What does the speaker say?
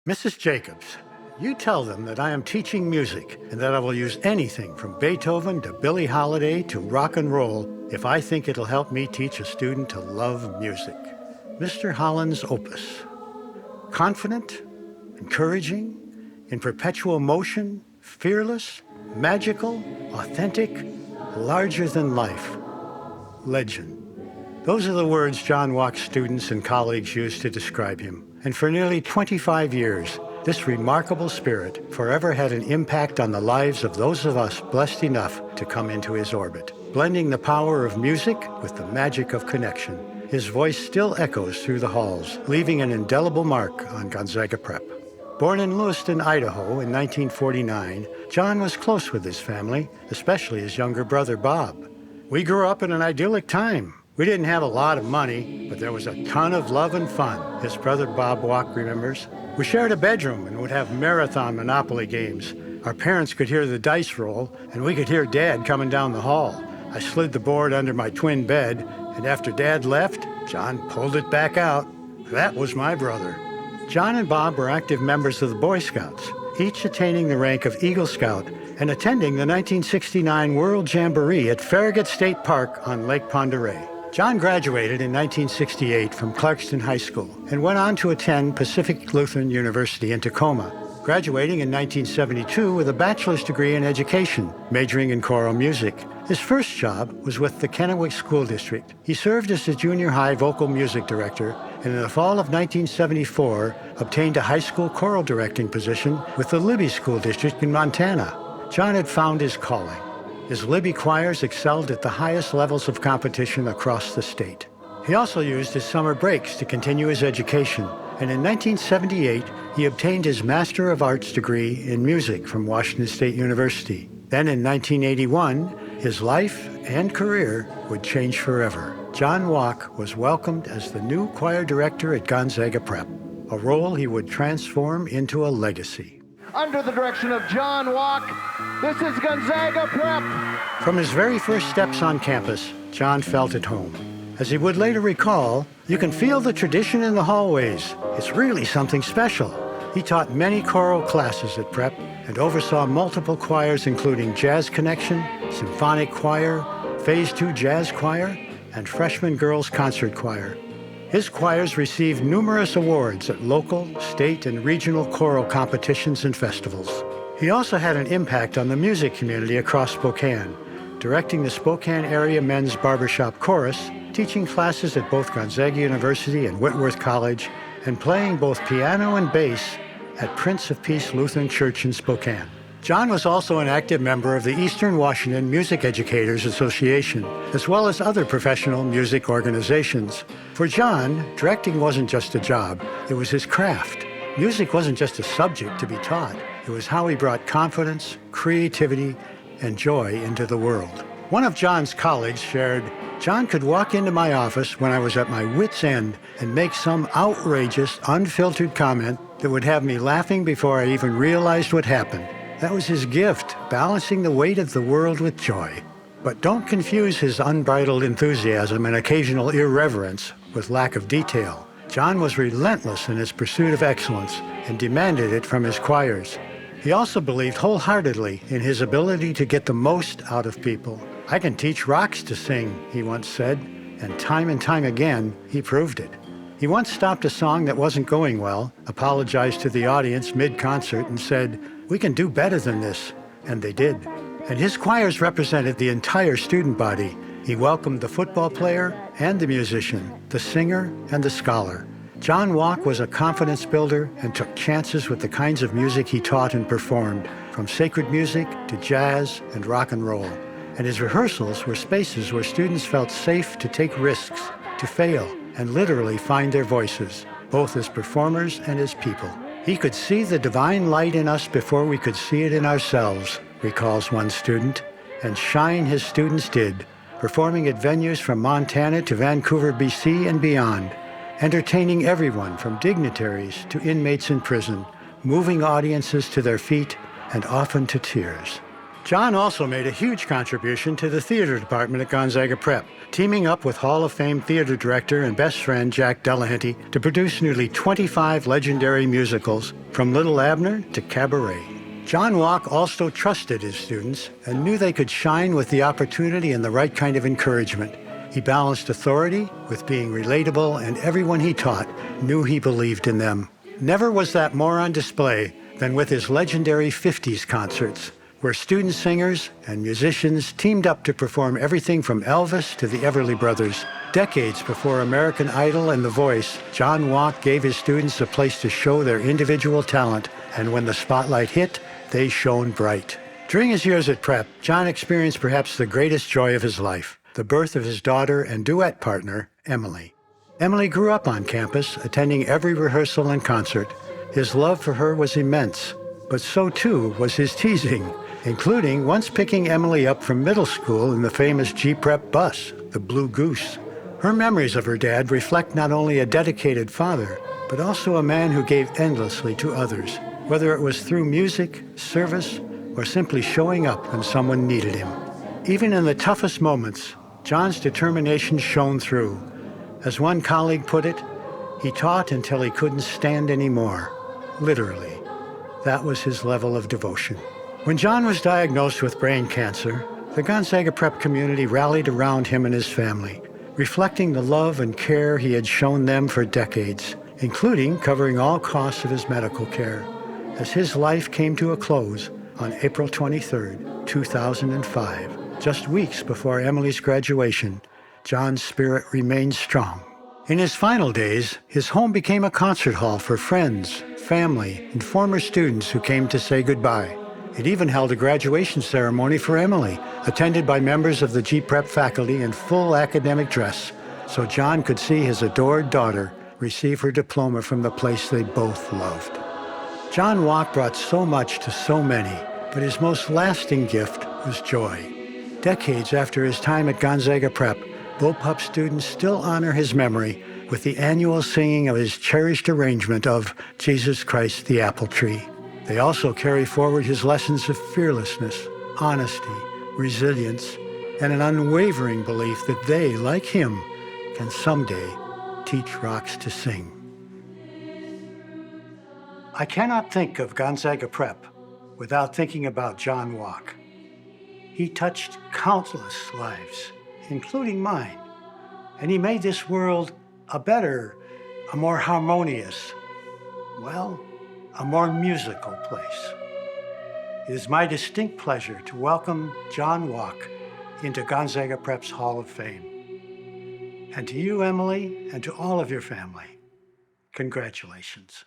Mrs. Jacobs, you tell them that I am teaching music and that I will use anything from Beethoven to Billie Holiday to rock and roll if I think it'll help me teach a student to love music. Mr. Holland's opus. Confident, encouraging, in perpetual motion, fearless, magical, authentic, larger than life. Legend. Those are the words John Walk's students and colleagues used to describe him. And for nearly 25 years, this remarkable spirit forever had an impact on the lives of those of us blessed enough to come into his orbit. Blending the power of music with the magic of connection, his voice still echoes through the halls, leaving an indelible mark on Gonzaga Prep. Born in Lewiston, Idaho in 1949, John was close with his family, especially his younger brother, Bob. We grew up in an idyllic time. We didn't have a lot of money, but there was a ton of love and fun, his brother Bob Walk remembers. We shared a bedroom and would have marathon Monopoly games. Our parents could hear the dice roll, and we could hear Dad coming down the hall. I slid the board under my twin bed, and after Dad left, John pulled it back out. That was my brother. John and Bob were active members of the Boy Scouts, each attaining the rank of Eagle Scout and attending the 1969 World Jamboree at Farragut State Park on Lake Pend Oreille. John graduated in 1968 from Clarkston High School and went on to attend Pacific Lutheran University in Tacoma, graduating in 1972 with a bachelor's degree in education, majoring in choral music. His first job was with the Kennewick School District. He served as the junior high vocal music director, and in the fall of 1974, obtained a high school choral directing position with the Libby School District in Montana. John had found his calling. His Libby choirs excelled at the highest levels of competition across the state. He also used his summer breaks to continue his education, and in 1978, he obtained his Master of Arts degree in music from Washington State University. Then in 1981, his life and career would change forever. John Walk was welcomed as the new choir director at Gonzaga Prep, a role he would transform into a legacy. Under the direction of John Walk, this is Gonzaga Prep. From his very first steps on campus, John felt at home. As he would later recall, you can feel the tradition in the hallways. It's really something special. He taught many choral classes at Prep and oversaw multiple choirs including Jazz Connection, Symphonic Choir, Phase 2 Jazz Choir, and Freshman Girls Concert Choir. His choirs received numerous awards at local, state, and regional choral competitions and festivals. He also had an impact on the music community across Spokane, directing the Spokane Area Men's Barbershop Chorus, teaching classes at both Gonzaga University and Whitworth College, and playing both piano and bass at Prince of Peace Lutheran Church in Spokane. John was also an active member of the Eastern Washington Music Educators Association, as well as other professional music organizations. For John, directing wasn't just a job, it was his craft. Music wasn't just a subject to be taught, it was how he brought confidence, creativity, and joy into the world. One of John's colleagues shared, "John could walk into my office when I was at my wit's end and make some outrageous, unfiltered comment that would have me laughing before I even realized what happened. That was his gift, balancing the weight of the world with joy." But don't confuse his unbridled enthusiasm and occasional irreverence with lack of detail. John was relentless in his pursuit of excellence and demanded it from his choirs. He also believed wholeheartedly in his ability to get the most out of people. "I can teach rocks to sing," he once said, and time again, he proved it. He once stopped a song that wasn't going well, apologized to the audience mid-concert, and said, "We can do better than this," and they did. And his choirs represented the entire student body. He welcomed the football player and the musician, the singer and the scholar. John Walk was a confidence builder and took chances with the kinds of music he taught and performed, from sacred music to jazz and rock and roll. And his rehearsals were spaces where students felt safe to take risks, to fail, and literally find their voices, both as performers and as people. "He could see the divine light in us before we could see it in ourselves," recalls one student, and shine his students did, performing at venues from Montana to Vancouver, BC and beyond, entertaining everyone from dignitaries to inmates in prison, moving audiences to their feet and often to tears. John also made a huge contribution to the theater department at Gonzaga Prep, teaming up with Hall of Fame theater director and best friend Jack Delahanty to produce nearly 25 legendary musicals, from Little Abner to Cabaret. John Walk also trusted his students and knew they could shine with the opportunity and the right kind of encouragement. He balanced authority with being relatable, and everyone he taught knew he believed in them. Never was that more on display than with his legendary 50s concerts, where student singers and musicians teamed up to perform everything from Elvis to the Everly Brothers. Decades before American Idol and The Voice, John Walk gave his students a place to show their individual talent, and when the spotlight hit, they shone bright. During his years at Prep, John experienced perhaps the greatest joy of his life, the birth of his daughter and duet partner, Emily. Emily grew up on campus, attending every rehearsal and concert. His love for her was immense, but so too was his teasing, including once picking Emily up from middle school in the famous G-Prep bus, the Blue Goose. Her memories of her dad reflect not only a dedicated father, but also a man who gave endlessly to others, whether it was through music, service, or simply showing up when someone needed him. Even in the toughest moments, John's determination shone through. As one colleague put it, he taught until he couldn't stand anymore. Literally. That was his level of devotion. When John was diagnosed with brain cancer, the Gonzaga Prep community rallied around him and his family, reflecting the love and care he had shown them for decades, including covering all costs of his medical care. As his life came to a close on April 23, 2005, just weeks before Emily's graduation, John's spirit remained strong. In his final days, his home became a concert hall for friends, family, and former students who came to say goodbye. It even held a graduation ceremony for Emily, attended by members of the G-Prep faculty in full academic dress, so John could see his adored daughter receive her diploma from the place they both loved. John Walk brought so much to so many, but his most lasting gift was joy. Decades after his time at Gonzaga Prep, Bullpup students still honor his memory with the annual singing of his cherished arrangement of Jesus Christ the Apple Tree. They also carry forward his lessons of fearlessness, honesty, resilience, and an unwavering belief that they, like him, can someday teach rocks to sing. I cannot think of Gonzaga Prep without thinking about John Walk. He touched countless lives, including mine, and he made this world a better, a more harmonious, well, a more musical place. It is my distinct pleasure to welcome John Walk into Gonzaga Prep's Hall of Fame. And to you, Emily, and to all of your family, congratulations.